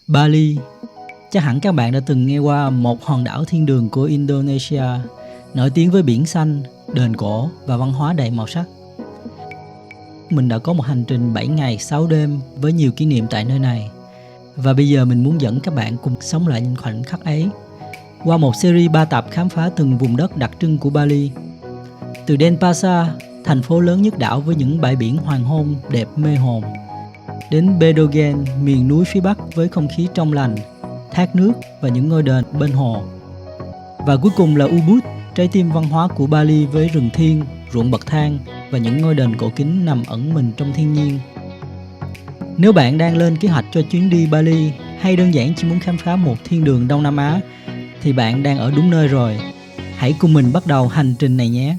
Bali. Chắc hẳn các bạn đã từng nghe qua một hòn đảo thiên đường của Indonesia, nổi tiếng với biển xanh, đền cổ và văn hóa đầy màu sắc. Mình đã có một hành trình 7 ngày 6 đêm với nhiều kỷ niệm tại nơi này. Và bây giờ mình muốn dẫn các bạn cùng sống lại những khoảnh khắc ấy qua một series 3 tập khám phá từng vùng đất đặc trưng của Bali. Từ Denpasar, thành phố lớn nhất đảo với những bãi biển hoàng hôn đẹp mê hồn, đến Bedogen, miền núi phía Bắc với không khí trong lành, thác nước và những ngôi đền bên hồ. Và cuối cùng là Ubud, trái tim văn hóa của Bali với rừng thiêng, ruộng bậc thang và những ngôi đền cổ kính nằm ẩn mình trong thiên nhiên. Nếu bạn đang lên kế hoạch cho chuyến đi Bali hay đơn giản chỉ muốn khám phá một thiên đường Đông Nam Á thì bạn đang ở đúng nơi rồi. Hãy cùng mình bắt đầu hành trình này nhé.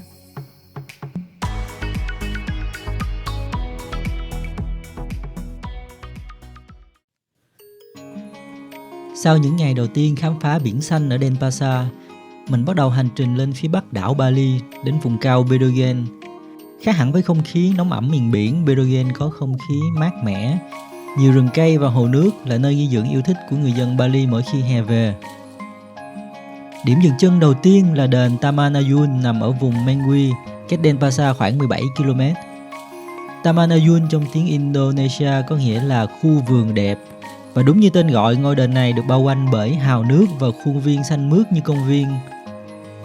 Sau những ngày đầu tiên khám phá biển xanh ở Denpasar, mình bắt đầu hành trình lên phía bắc đảo Bali đến vùng cao Bedogen. Khác hẳn với không khí nóng ẩm miền biển, Bedogen có không khí mát mẻ, nhiều rừng cây và hồ nước là nơi nghỉ dưỡng yêu thích của người dân Bali mỗi khi hè về. Điểm dừng chân đầu tiên là đền Taman Ayun nằm ở vùng Mengwi, cách Denpasar khoảng 17 km. Taman Ayun trong tiếng Indonesia có nghĩa là khu vườn đẹp. Và đúng như tên gọi, ngôi đền này được bao quanh bởi hào nước và khuôn viên xanh mướt như công viên.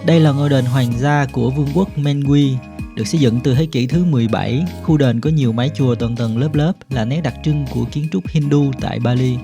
Đây là ngôi đền hoàng gia của vương quốc Mengwi, được xây dựng từ thế kỷ thứ 17. Khu đền có nhiều mái chùa tầng tầng lớp lớp là nét đặc trưng của kiến trúc Hindu tại Bali.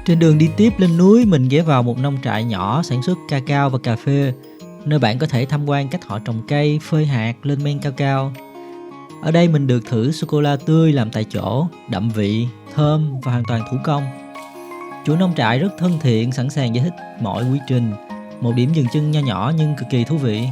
Trên đường đi tiếp lên núi, mình ghé vào một nông trại nhỏ sản xuất cacao và cà phê, nơi bạn có thể tham quan cách họ trồng cây, phơi hạt, lên men cacao. Ở đây mình được thử sô-cô-la tươi làm tại chỗ, đậm vị, thơm và hoàn toàn thủ công. Chủ nông trại rất thân thiện, sẵn sàng giải thích mọi quy trình. Một điểm dừng chân nho nhỏ nhưng cực kỳ thú vị.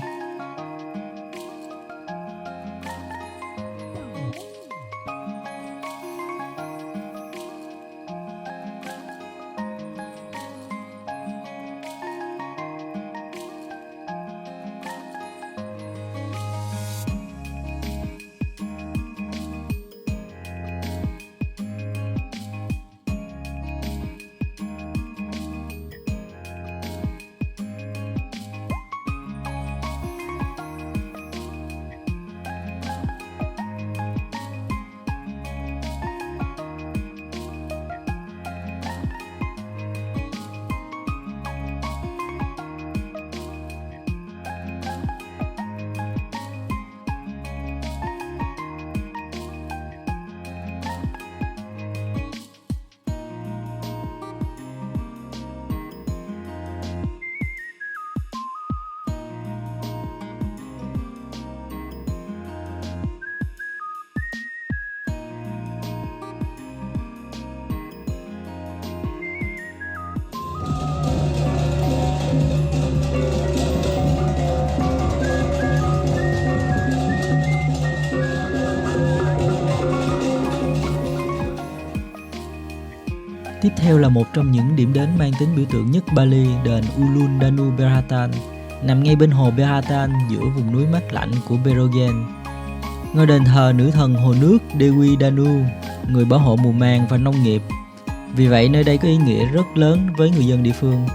Tiếp theo là một trong những điểm đến mang tính biểu tượng nhất Bali, đền Uluwatu Danu Berhatan, nằm ngay bên hồ Berhatan giữa vùng núi mát lạnh của Bedogen. Ngôi đền thờ nữ thần hồ nước Dewi Danu, người bảo hộ mùa màng và nông nghiệp. Vì vậy nơi đây có ý nghĩa rất lớn với người dân địa phương.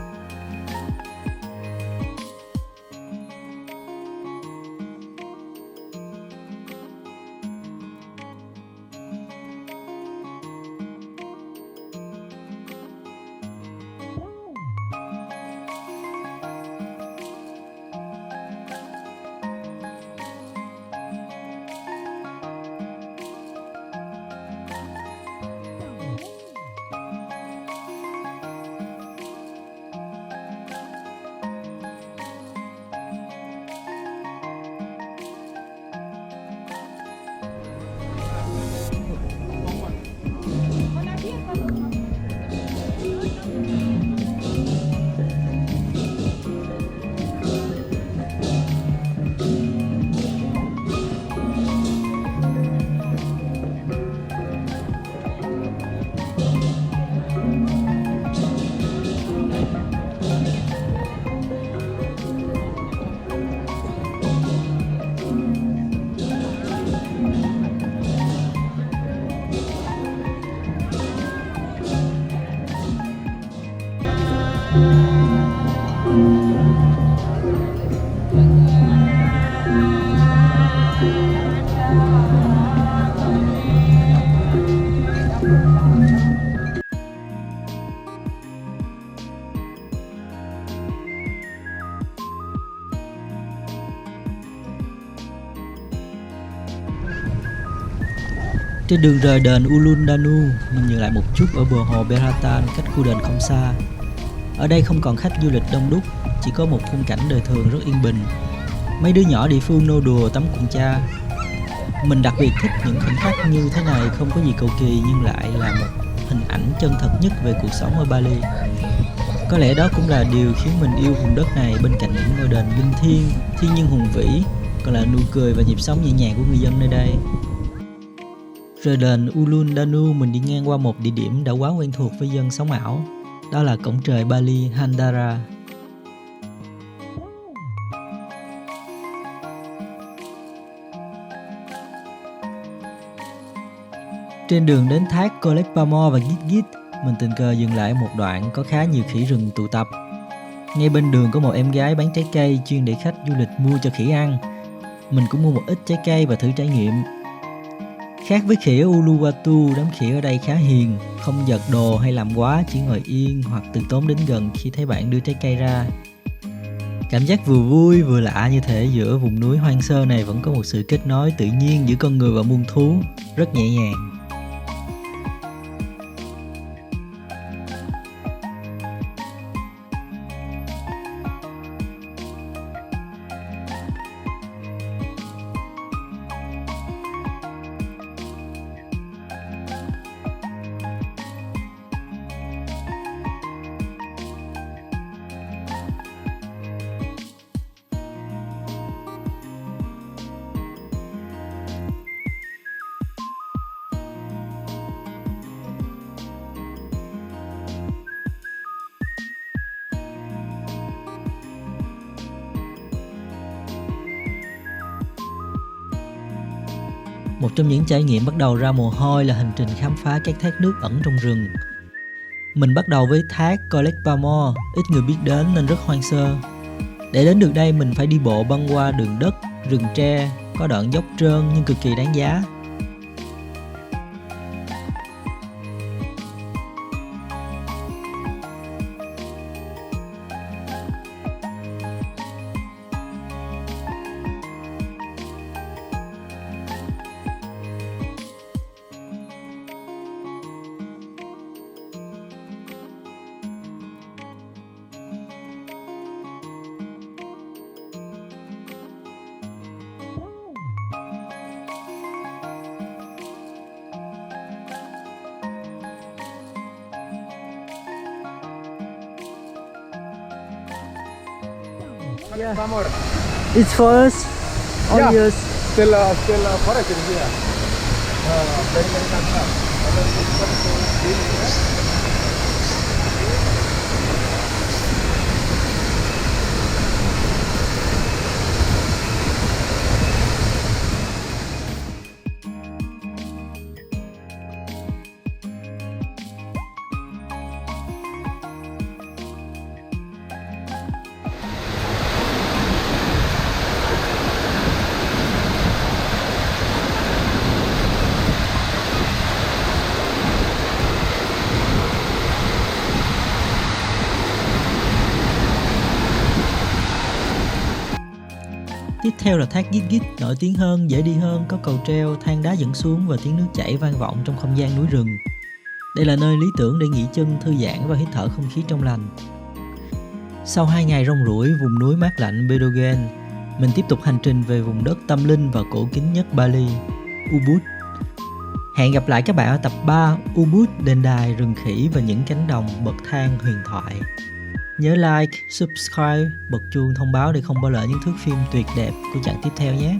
Trên đường rời đền Uluwatu, mình dừng lại một chút ở bờ hồ Beratan cách khu đền không xa. Ở đây không còn khách du lịch đông đúc, chỉ có một khung cảnh đời thường rất yên bình. Mấy đứa nhỏ địa phương nô đùa tắm cùng cha. Mình đặc biệt thích những khoảnh khắc như thế này, không có gì cầu kỳ nhưng lại là một hình ảnh chân thật nhất về cuộc sống ở Bali. Có lẽ đó cũng là điều khiến mình yêu vùng đất này. Bên cạnh những ngôi đền linh thiêng, thiên nhiên hùng vĩ, còn là nụ cười và nhịp sống nhẹ nhàng của người dân nơi đây. Rời đền Uluwatu, mình đi ngang qua một địa điểm đã quá quen thuộc với dân sống ảo. Đó là cổng trời Bali Handara. Trên đường đến thác Kolekpamo và Git, mình tình cờ dừng lại một đoạn có khá nhiều khỉ rừng tụ tập. Ngay bên đường có một em gái bán trái cây chuyên để khách du lịch mua cho khỉ ăn. Mình cũng mua một ít trái cây và thử trải nghiệm. Khác với khỉ ở Uluwatu, đám khỉ ở đây khá hiền, không giật đồ hay làm quá, chỉ ngồi yên hoặc từ tốn đến gần khi thấy bạn đưa trái cây ra. Cảm giác vừa vui vừa lạ như thể giữa vùng núi hoang sơ này vẫn có một sự kết nối tự nhiên giữa con người và muôn thú, rất nhẹ nhàng. Một trong những trải nghiệm bắt đầu ra mồ hôi là hành trình khám phá các thác nước ẩn trong rừng. Mình bắt đầu với thác Kolekpamo, ít người biết đến nên rất hoang sơ. Để đến được đây mình phải đi bộ băng qua đường đất, rừng tre, có đoạn dốc trơn nhưng cực kỳ đáng giá. Yeah. Summer. It's for us, all Yeah. years. Still forest in here. Very Tiếp theo là thác Git Git, nổi tiếng hơn, dễ đi hơn, có cầu treo, thang đá dẫn xuống và tiếng nước chảy vang vọng trong không gian núi rừng. Đây là nơi lý tưởng để nghỉ chân, thư giãn và hít thở không khí trong lành. Sau 2 ngày rong ruổi vùng núi mát lạnh Bedogen, mình tiếp tục hành trình về vùng đất tâm linh và cổ kính nhất Bali, Ubud. Hẹn gặp lại các bạn ở tập 3 Ubud, đền đài, rừng khỉ và những cánh đồng bậc thang huyền thoại. Nhớ like, subscribe, bật chuông thông báo để không bỏ lỡ những thước phim tuyệt đẹp của chặng tiếp theo nhé.